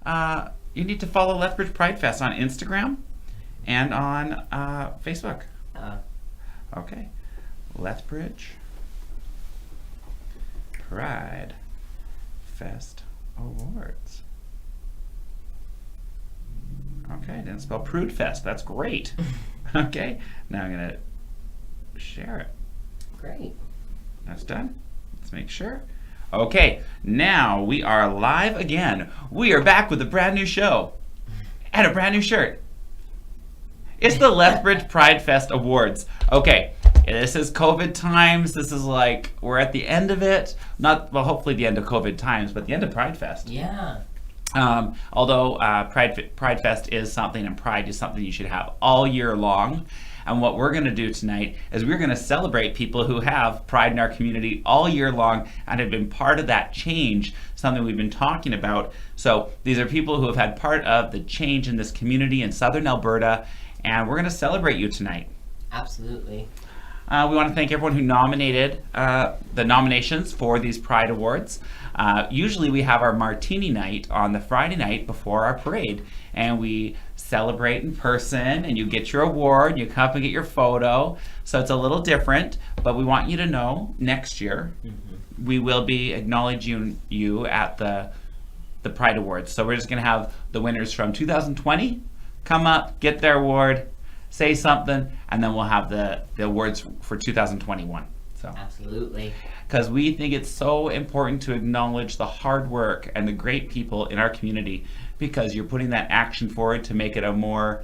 you need to follow Lethbridge Pride Fest on Instagram and on Facebook. Okay. Lethbridge Pride Fest Awards. Okay, I didn't spell Prude Fest. That's great. Okay, now I'm going to share it. Great. That's done. Let's make sure. Okay, now we are live again. We are back with a brand new show and a brand new shirt. It's the Lethbridge Pride Fest Awards. Okay, this is COVID times. This is like, we're at the end of it. Not, well, hopefully the end of COVID times, but the end of Pride Fest. Yeah. Although Pride Fest is something, and Pride is something you should have all year long. And what we're going to do tonight is we're going to celebrate people who have pride in our community all year long and have been part of that change, something we've been talking about. So these are people who have had part of the change in this community in southern Alberta, and we're going to celebrate you tonight. Absolutely. We want to thank everyone who nominated the nominations for these Pride Awards. Usually we have our martini night on the Friday night before our parade, and we celebrate in person, and you get your award, you come up and get your photo. So it's a little different, but we want you to know next year we will be acknowledging you at the Pride Awards. So we're just going to have the winners from 2020 come up, get their award, say something, and then we'll have the awards for 2021. So Absolutely. because we think it's so important to acknowledge the hard work and the great people in our community, because you're putting that action forward to make it a more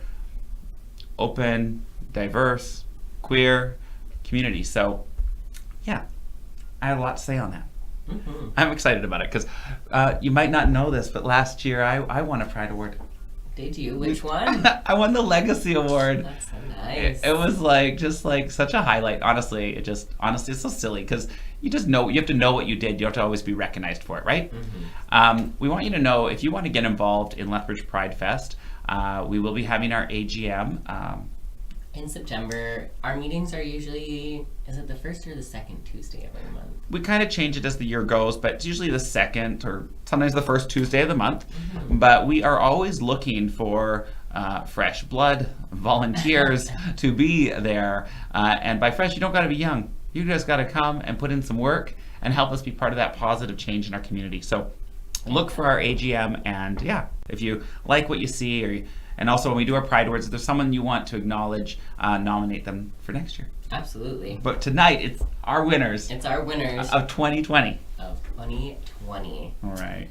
open, diverse, queer community. So yeah, I had a lot to say on that. I'm excited about it because you might not know this, but last year I won a Pride Award. Did you? Which one? I won the Legacy Award. That's so nice. It was like just like such a highlight. Honestly, it's so silly because you just know, you have to know what you did. You have to always be recognized for it, right? We want you to know, if you want to get involved in Lethbridge Pride Fest, we will be having our AGM. In September, our meetings are usually, is it the first or the second Tuesday of every month? We kind of change it as the year goes, but it's usually the second or sometimes the first Tuesday of the month. But we are always looking for fresh blood, volunteers to be there. And by fresh, you don't got to be young. You just got to come and put in some work and help us be part of that positive change in our community. So look for our AGM, and yeah, if you like what you see, and also when we do our Pride Awards, if there's someone you want to acknowledge, nominate them for next year. Absolutely. But tonight, it's our winners. It's our winners of 2020. Of 2020. All right.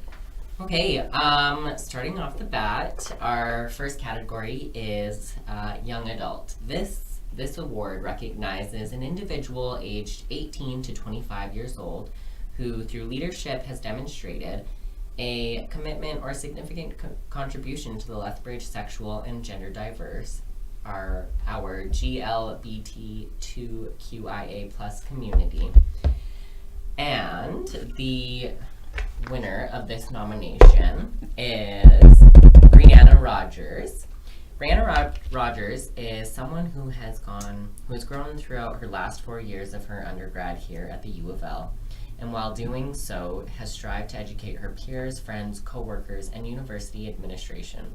Okay, starting off the bat, our first category is young adult. This award recognizes an individual aged 18 to 25 years old who, through leadership, has demonstrated a commitment or significant contribution to the Lethbridge sexual and gender diverse, our GLBT2QIA plus community. And the winner of this nomination is Brianna Rogers. Brianna Rogers is someone who has grown throughout her last 4 years of her undergrad here at the U of L, and while doing so has strived to educate her peers, friends, co-workers, and university administration.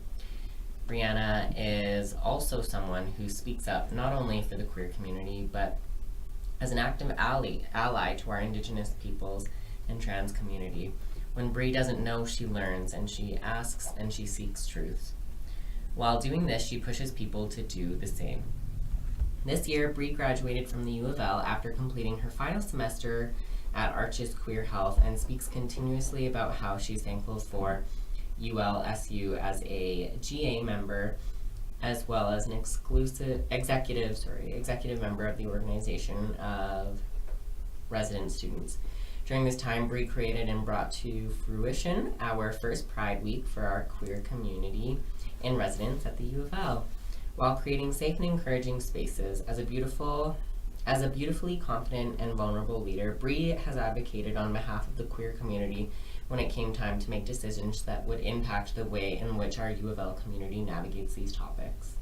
Brianna is also someone who speaks up not only for the queer community, but as an active ally to our Indigenous peoples and trans community. When Bri doesn't know, she learns, and she asks and she seeks truth. While doing this, she pushes people to do the same. This year, Bri graduated from the U of L after completing her final semester at Arches Queer Health, and speaks continuously about how she's thankful for ULSU as a GA member, as well as an executive member of the organization of resident students. During this time, Bri created and brought to fruition our first Pride Week for our queer community in residence at the U of L, while creating safe and encouraging spaces. As a beautifully confident and vulnerable leader, Bri has advocated on behalf of the queer community when it came time to make decisions that would impact the way in which our U of L community navigates these topics.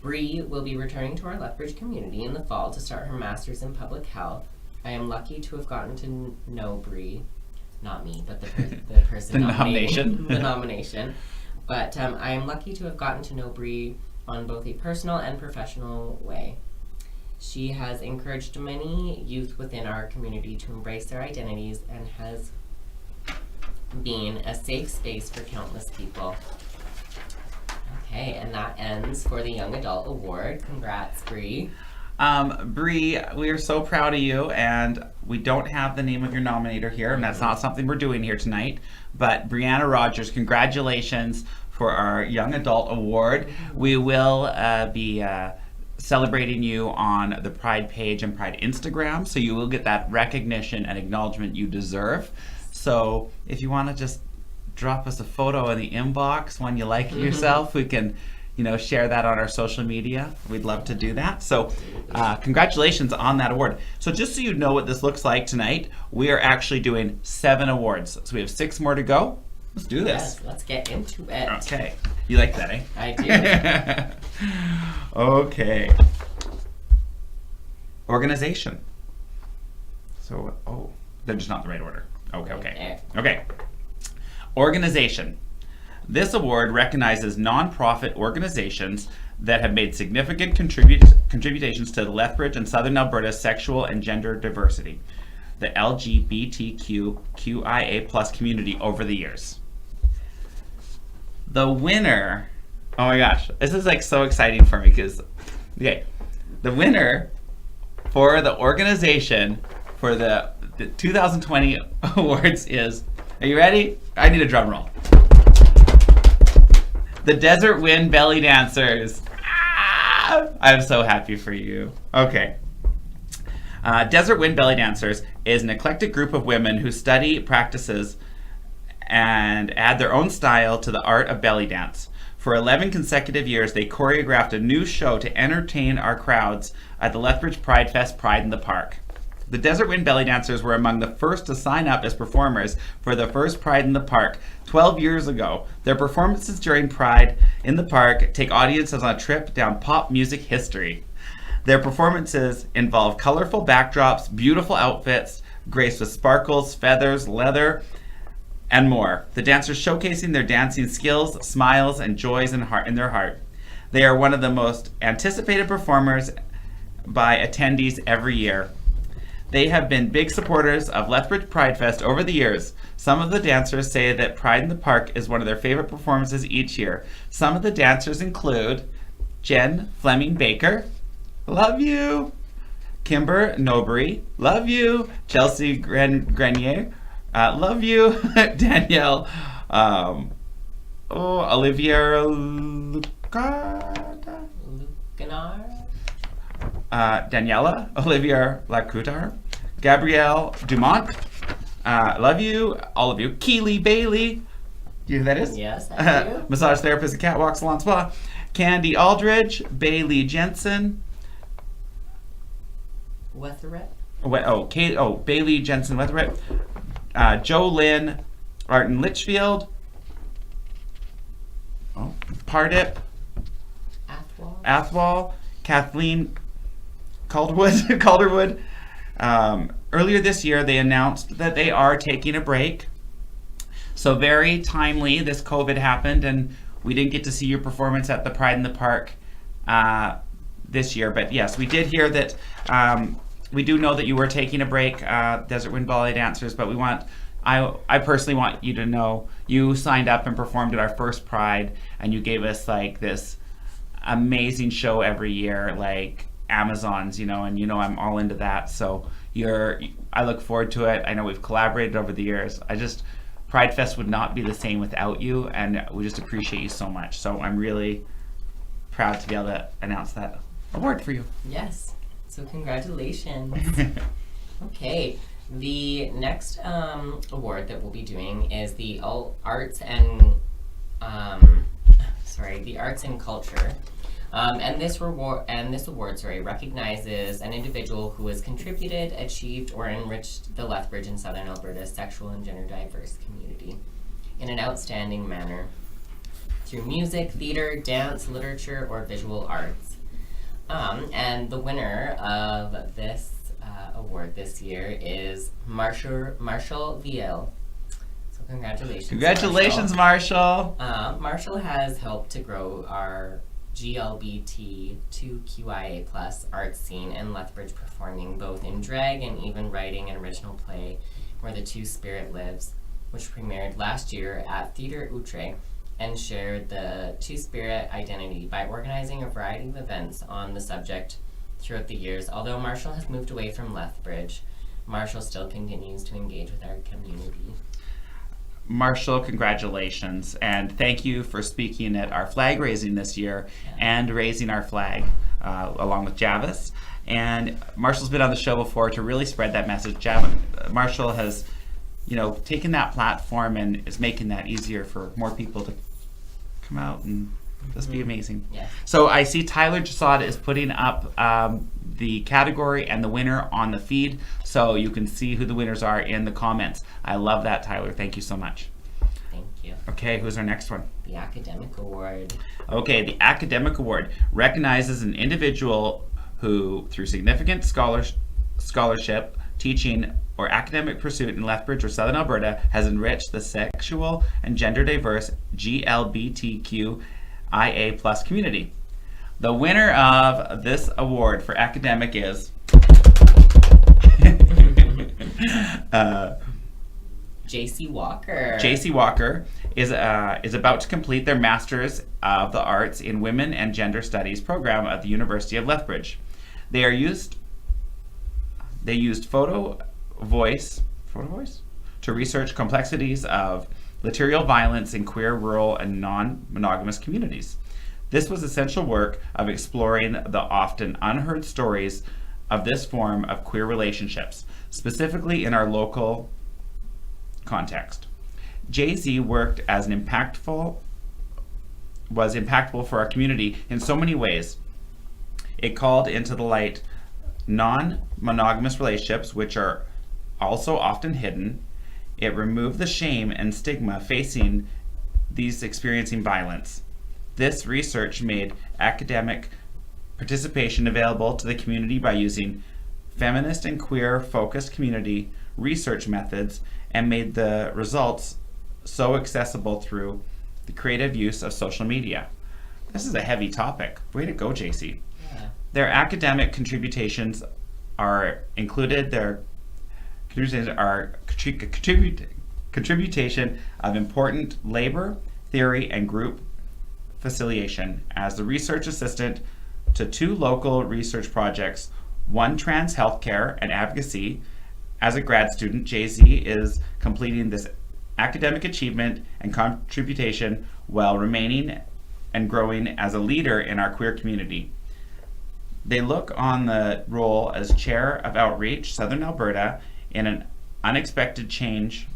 Bri will be returning to our Lethbridge community in the fall to start her master's in public health. I am lucky to have gotten to know Bri not me, but the person The nominating nomination. the nomination. But I am lucky to have gotten to know Bree on both a personal and professional way. She has encouraged many youth within our community to embrace their identities and has been a safe space for countless people. Okay, and that ends for the Young Adult Award. Congrats, Bree. Bree, we are so proud of you, and we don't have the name of your nominator here, and that's not something we're doing here tonight. But Brianna Rogers, congratulations for our Young Adult Award. We will be celebrating you on the Pride page and Pride Instagram, so you will get that recognition and acknowledgement you deserve. So if you want to just drop us a photo in the inbox when you like yourself, we can share that on our social media. We'd love to do that. So congratulations on that award. So just so you know what this looks like tonight, we are actually doing 7 awards. So we have 6 more to go. Let's do this. Yes, let's get into it. Okay. You like that, eh? I do. Okay. Organization. So, they're just not the right order. Okay. Organization. This award recognizes nonprofit organizations that have made significant contributions to the Lethbridge and Southern Alberta's sexual and gender diversity, the LGBTQIA+ community over the years. The winner, oh my gosh, this is like so exciting for me because, the winner for the organization for the 2020 awards is, are you ready? I need a drum roll. The Desert Wind Belly Dancers. I'm so happy for you. Okay. Desert Wind Belly Dancers is an eclectic group of women who study, practices, and add their own style to the art of belly dance. For 11 consecutive years, they choreographed a new show to entertain our crowds at the Lethbridge Pride Fest Pride in the Park. The Desert Wind Belly Dancers were among the first to sign up as performers for the first Pride in the Park 12 years ago. Their performances during Pride in the Park take audiences on a trip down pop music history. Their performances involve colorful backdrops, beautiful outfits, graced with sparkles, feathers, leather, and more. The dancers showcasing their dancing skills, smiles, and joys in their heart. They are one of the most anticipated performers by attendees every year. They have been big supporters of Lethbridge Pride Fest over the years. Some of the dancers say that Pride in the Park is one of their favorite performances each year. Some of the dancers include Jen Fleming Baker, love you. Kimber Nobry, love you. Chelsea Grenier, love you. Danielle, Olivier Daniela, Olivier Lacoutar, Gabrielle Dumont, love you, all of you. Keely Bailey, you know who that is? Yes, I do. Massage therapist at Catwalk Salon Spa. Candy Aldridge, Bailey Jensen. Wetheret. Bailey Jensen Wetheret. Joe Lynn, Arden Litchfield. Pardip. Athwal. Kathleen Calderwood. Earlier this year, they announced that they are taking a break. So very timely, this COVID happened, and we didn't get to see your performance at the Pride in the Park this year. But yes, we did hear that. We do know that you were taking a break, Desert Wind Ballet Dancers. But I personally want you to know you signed up and performed at our first Pride, and you gave us like this amazing show every year, like Amazons, and I'm all into that. So I look forward to it. I know we've collaborated over the years. Pride Fest would not be the same without you, and we just appreciate you so much. So I'm really proud to be able to announce that award for you. Yes. So congratulations. Okay. The next award that we'll be doing is the Arts and Culture. And this award recognizes an individual who has contributed, achieved, or enriched the Lethbridge and Southern Alberta's sexual and gender diverse community in an outstanding manner through music, theater, dance, literature, or visual arts. And the winner of this award this year is Marshall Viel. So congratulations. Congratulations, Marshall. Marshall has helped to grow our GLBT2QIA plus art scene in Lethbridge, performing both in drag and even writing an original play where the Two Spirit lives, which premiered last year at Theatre Outre and shared the Two Spirit identity by organizing a variety of events on the subject throughout the years. Although Marshall has moved away from Lethbridge, Marshall still continues to engage with our community. Marshall, congratulations, and thank you for speaking at our flag raising this year and raising our flag along with Javis. And Marshall's been on the show before to really spread that message. Marshall has, taken that platform and is making that easier for more people to come out and just be amazing. Yeah. So I see Tyler Jasada is putting up the category and the winner on the feed, so you can see who the winners are in the comments. I love that, Tyler. Thank you so much. Thank you. Okay, who's our next one? The Academic Award. Okay, the Academic Award recognizes an individual who, through significant scholarship, teaching, or academic pursuit in Lethbridge or Southern Alberta, has enriched the sexual and gender diverse GLBTQIA plus community. The winner of this award for academic is JC Walker. JC Walker is about to complete their Masters of the Arts in Women and Gender Studies program at the University of Lethbridge. They used photo voice to research complexities of lateral violence in queer, rural, and non-monogamous communities. This was essential work of exploring the often unheard stories of this form of queer relationships, specifically in our local context. Jay-Z was impactful for our community in so many ways. It called into the light non-monogamous relationships, which are also often hidden. It removed the shame and stigma facing these experiencing violence. This research made academic participation available to the community by using feminist and queer-focused community research methods, and made the results so accessible through the creative use of social media. This is a heavy topic. Way to go, JC. Yeah. Their academic contributions are included. Their contributions are contribution of important labor, theory, and group facilitation as the research assistant to 2 local research projects, one trans healthcare and advocacy. As a grad student, Jay-Z is completing this academic achievement and contribution while remaining and growing as a leader in our queer community. They look on the role as chair of outreach, Southern Alberta, in an unexpected change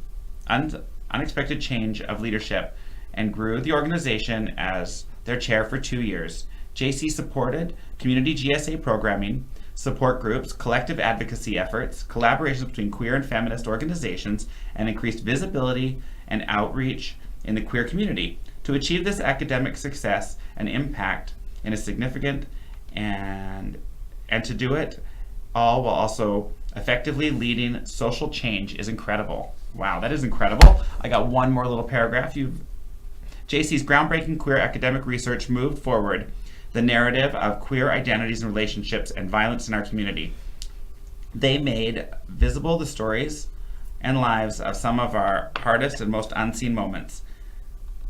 of leadership, and grew the organization as their chair for 2 years. JC supported community GSA programming, support groups, collective advocacy efforts, collaborations between queer and feminist organizations, and increased visibility and outreach in the queer community. To achieve this academic success and impact in a significant and to do it all while also effectively leading social change is incredible. Wow, that is incredible. I got one more little paragraph. JC's groundbreaking queer academic research moved forward the narrative of queer identities and relationships and violence in our community. They made visible the stories and lives of some of our hardest and most unseen moments.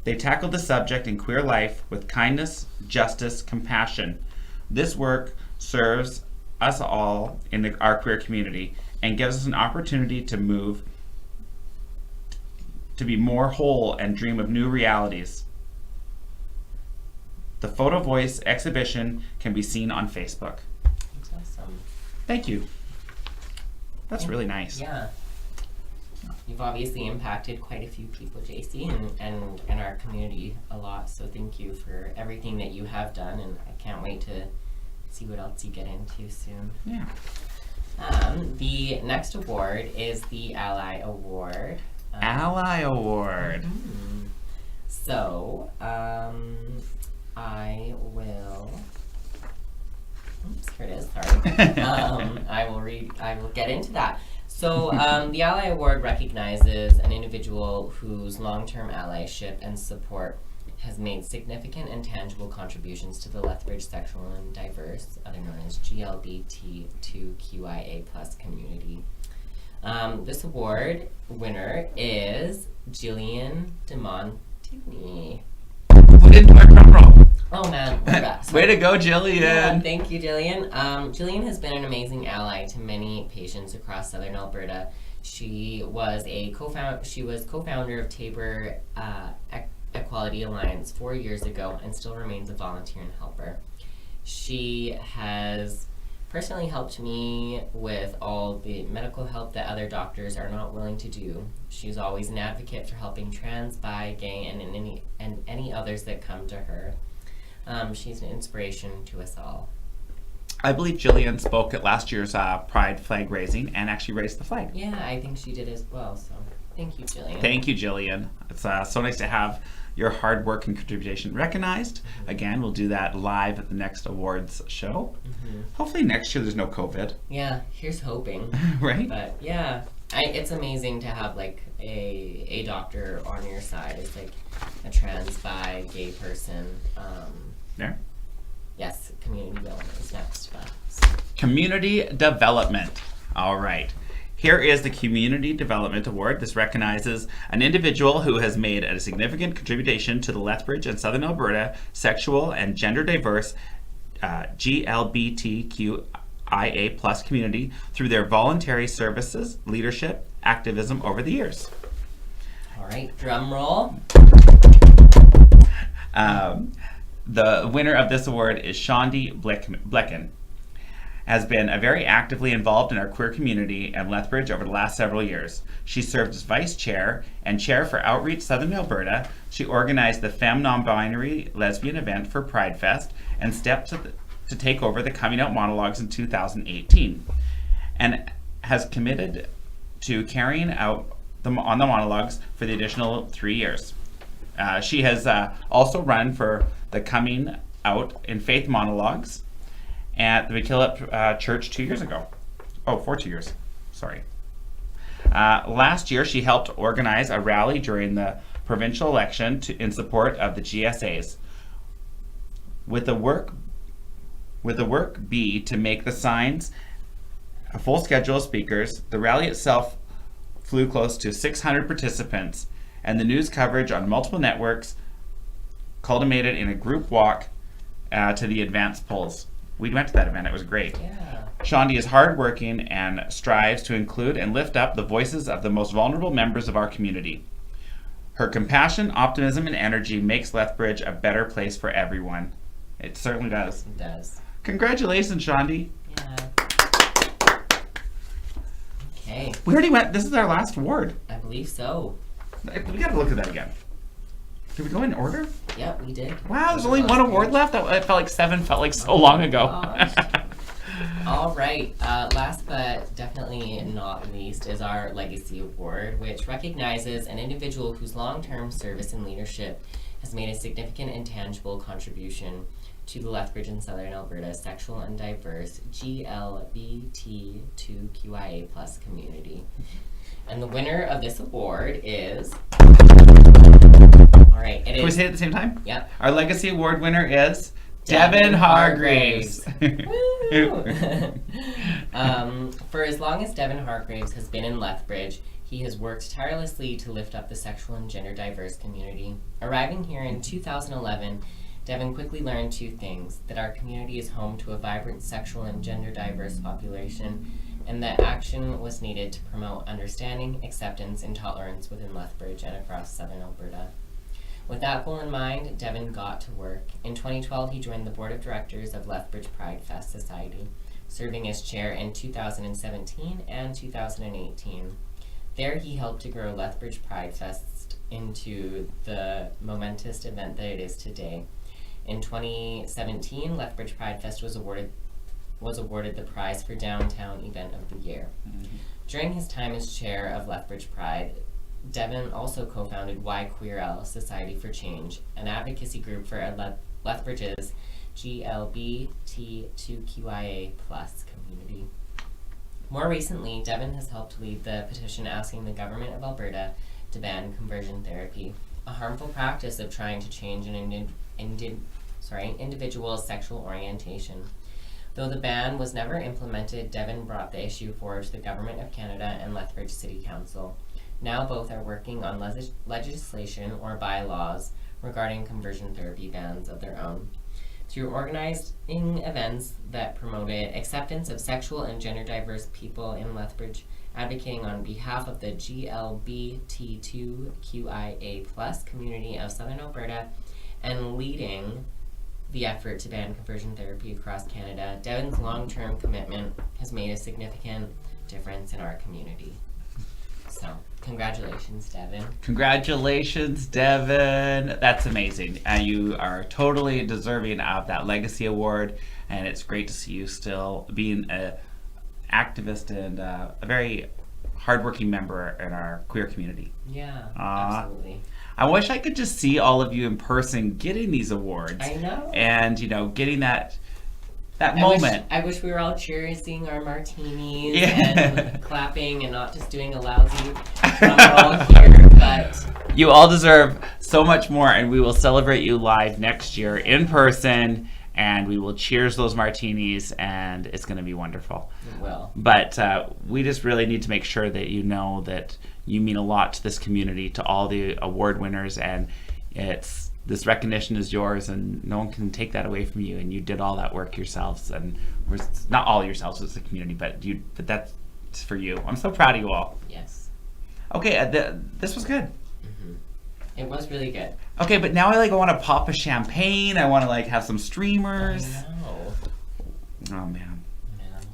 They tackled the subject in queer life with kindness, justice, compassion. This work serves us all in our queer community and gives us an opportunity to move to be more whole and dream of new realities. The Photo Voice exhibition can be seen on Facebook. That's awesome. Thank you. That's really nice. Yeah. You've obviously impacted quite a few people, JC, and our community a lot. So thank you for everything that you have done, and I can't wait to see what else you get into soon. Yeah. The next award is the Ally Award. Ally Award. So, I will Oops, here it is. Sorry. I will get into that. So, the Ally Award recognizes an individual whose long-term allyship and support has made significant and tangible contributions to the Lethbridge sexual and diverse, other known as GLBT2QIA+ community. This award winner is Jillian DeMontigny. We didn't do our drum roll. Oh man, we're back. Way to go, Jillian. Yeah, thank you, Jillian. Jillian has been an amazing ally to many patients across Southern Alberta. She was co-founder of Tabor Equality Alliance 4 years ago and still remains a volunteer and helper. She has personally helped me with all the medical help that other doctors are not willing to do. She's always an advocate for helping trans, bi, gay, and any others that come to her. She's an inspiration to us all. I believe Jillian spoke at last year's Pride flag raising and actually raised the flag. Yeah, I think she did as well, so thank you, Jillian. Thank you, Jillian. It's so nice to have your hard work and contribution recognized. Again, we'll do that live at the next awards show. Hopefully next year there's no COVID. Yeah, here's hoping. Right? But yeah, it's amazing to have like a doctor on your side. It's like a trans, bi, gay person. There. Yes, community development is next. But. Community development. All right. Here is the Community Development Award. This recognizes an individual who has made a significant contribution to the Lethbridge and Southern Alberta sexual and gender diverse GLBTQIA+ community through their voluntary services, leadership, activism over the years. All right, drum roll. The winner of this award is Shondi Blecken. Has been very actively involved in our queer community and Lethbridge over the last several years. She served as vice chair and chair for Outreach Southern Alberta. She organized the Femme Non-Binary Lesbian event for Pride Fest and stepped to take over the Coming Out monologues in 2018 and has committed to carrying out on the monologues for the additional 3 years. She has also run for the Coming Out in Faith monologues at the McKillop Church 2 years ago. Oh, for 2 years. Sorry. Last year, she helped organize a rally during the provincial election in support of the GSAs. With the work be to make the signs a full schedule of speakers, the rally itself flew close to 600 participants, and the news coverage on multiple networks culminated in a group walk to the advanced polls. We went to that event. It was great. Yeah. Shondi is hardworking and strives to include and lift up the voices of the most vulnerable members of our community. Her compassion, optimism, and energy makes Lethbridge a better place for everyone. It certainly does. It does. Congratulations, Shondi. Yeah. Okay. We already went. This is our last award. I believe so. We got to look at that again. Did we go in order? Yep, we did. Wow, there's only one award left. It felt like 7 felt like so long ago. All right. Last but definitely not least is our Legacy Award, which recognizes an individual whose long-term service and leadership has made a significant and tangible contribution to the Lethbridge and Southern Alberta sexual and diverse GLBT2QIA+ community. And the winner of this award is... All right, it is... Can we say it at the same time? Yep. Our Legacy Award winner is... Devin Hargraves. For as long as Devin Hargraves has been in Lethbridge, he has worked tirelessly to lift up the sexual and gender diverse community. Arriving here in 2011, Devin quickly learned 2 things: that our community is home to a vibrant sexual and gender diverse population, and that action was needed to promote understanding, acceptance, and tolerance within Lethbridge and across Southern Alberta. With that goal in mind, Devin got to work. In 2012, he joined the board of directors of Lethbridge Pride Fest Society, serving as chair in 2017 and 2018. There, he helped to grow Lethbridge Pride Fest into the momentous event that it is today. In 2017, Lethbridge Pride Fest was awarded the prize for Downtown Event of the Year. During his time as chair of Lethbridge Pride, Devin also co-founded Why Queer L, Society for Change, an advocacy group for Lethbridge's GLBT2QIA+ community. More recently, Devon has helped lead the petition asking the government of Alberta to ban conversion therapy, a harmful practice of trying to change an individual's sexual orientation. Though the ban was never implemented, Devon brought the issue forward to the Government of Canada and Lethbridge City Council. Now both are working on legislation or bylaws regarding conversion therapy bans of their own. Through organizing events that promoted acceptance of sexual and gender diverse people in Lethbridge, advocating on behalf of the GLBT2QIA+ community of Southern Alberta, and leading the effort to ban conversion therapy across Canada, Devon's long-term commitment has made a significant difference in our community. So, congratulations, Devon. Congratulations, Devon. That's amazing. You are totally deserving of that Legacy Award, and it's great to see you still being an activist and a very hardworking member in our queer community. Yeah, absolutely. I wish I could just see all of you in person getting these awards. I know. And, getting that moment. I wish we were all cheering our martinis and clapping and not just doing a lousy drum roll here, but you all deserve so much more, and we will celebrate you live next year in person, and we will cheers those martinis, and it's going to be wonderful. It will. But we just really need to make sure that you know that you mean a lot to this community, to all the award winners, and this recognition is yours, and no one can take that away from you. And you did all that work yourselves, and not all yourselves as a community, but that's for you. I'm so proud of you all. Yes. Okay, this was good. Mm-hmm. It was really good. Okay, but now I want to pop a champagne. I want to have some streamers. I know. Oh man.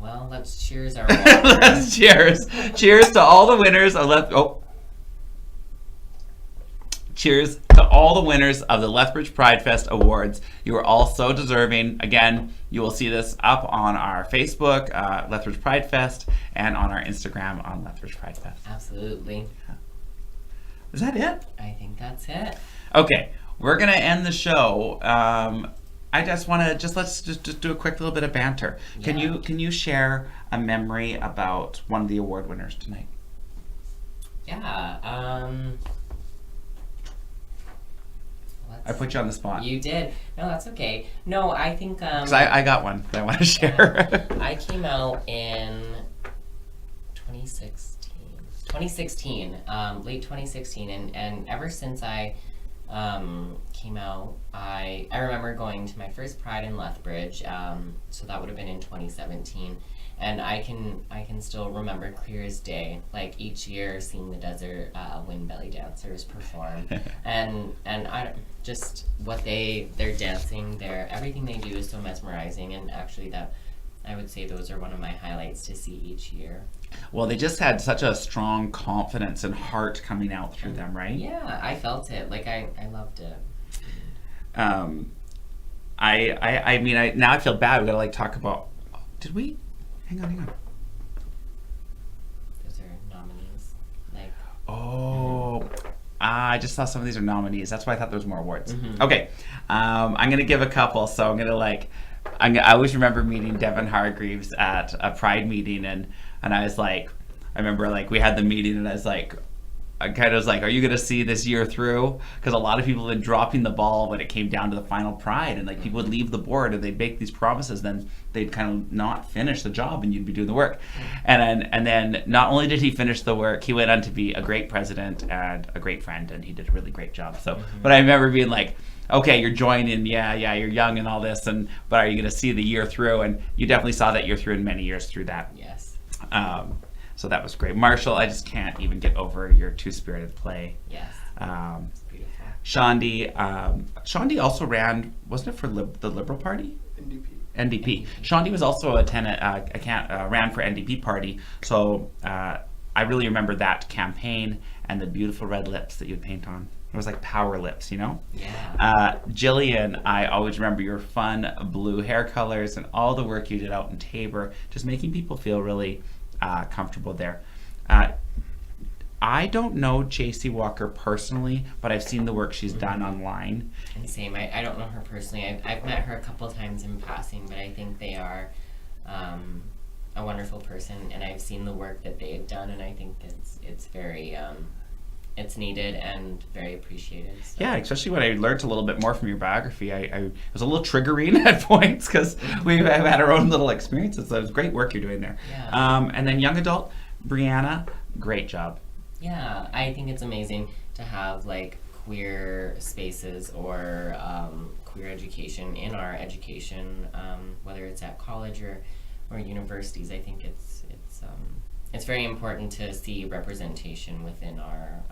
Well, let's cheers our water. Let's cheers. Cheers to all the winners of Cheers to all the winners of the Lethbridge Pride Fest Awards. You are all so deserving. Again, you will see this up on our Facebook, Lethbridge Pride Fest, and on our Instagram on Lethbridge Pride Fest. Absolutely. Is that it? I think that's it. Okay, we're gonna end the show. I just want to let's do a quick little bit of banter. Yeah. Can you share a memory about one of the award winners tonight? Yeah. I put you on the spot. You did. No, that's okay. No, I think 'Cause I got one that I want to share. I came out in 2016, late 2016, and ever since I came out, I remember going to my first Pride in Lethbridge, so that would have been in 2017, and I can still remember clear as day, like each year seeing the Desert Wind Belly Dancers perform, and I just what they're dancing, everything they do is so mesmerizing, and actually that I would say those are one of my highlights to see each year. Well, they just had such a strong confidence and heart coming out through them, right? Yeah, I felt it. Like I loved it. I mean, now I feel bad. We gotta talk about. Did we? Hang on. Those are nominees. I just saw some of these are nominees. That's why I thought there was more awards. Mm-hmm. Okay, I'm gonna give a couple. So I'm gonna I always remember meeting Devon Hargreaves at a Pride meeting, and I was like, I remember we had the meeting, and I kind of was like, are you gonna see this year through? Because a lot of people had been dropping the ball when it came down to the final Pride, and people would leave the board and they'd make these promises, then they'd kind of not finish the job, and you'd be doing the work. And then not only did he finish the work, he went on to be a great president and a great friend, and he did a really great job. So, but I remember being like, okay, you're joining, yeah, you're young and all this, but are you going to see the year through? And you definitely saw that year through, and many years through that. Yes. So that was great. Marshall, I just can't even get over your two-spirited play. Yes. It's beautiful. Shandi also ran, wasn't it for the Liberal Party? NDP. NDP. Shandi was also ran for NDP party. So I really remember that campaign and the beautiful red lips that you'd paint on. It was like power lips, Yeah. Jillian, I always remember your fun blue hair colors and all the work you did out in Tabor, just making people feel really comfortable there. I don't know JC Walker personally, but I've seen the work she's done online. And same, I don't know her personally. I've met her a couple times in passing, but I think they are a wonderful person, and I've seen the work that they've done, and I think it's very it's needed and very appreciated. So. Yeah, especially when I learned a little bit more from your biography. I was a little triggering at points because we've had our own little experiences. So it was great work you're doing there. Yeah. And then young adult, Brianna, great job. Yeah, I think it's amazing to have like queer spaces or queer education in our education, whether it's at college or universities. I think it's very important to see representation within our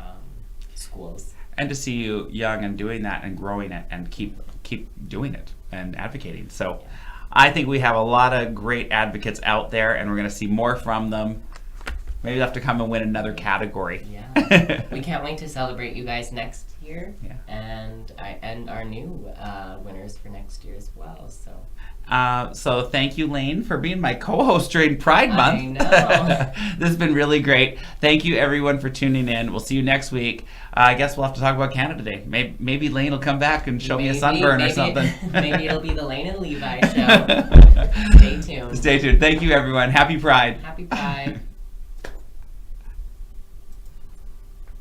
schools. And to see you young and doing that and growing it and keep doing it and advocating. So Yeah. I think we have a lot of great advocates out there, and we're going to see more from them. Maybe they'll have to come and win another category. Yeah. We can't wait to celebrate you guys next year. Yeah. And our new winners for next year as well. So thank you, Lane, for being my co-host during Pride Month. I know. This has been really great. Thank you, everyone, for tuning in. We'll see you next week. I guess we'll have to talk about Canada Day. Maybe Lane will come back and show me a sunburn or something. Maybe it'll be the Lane and Levi show. Stay tuned. Stay tuned. Thank you, everyone. Happy Pride. Happy Pride.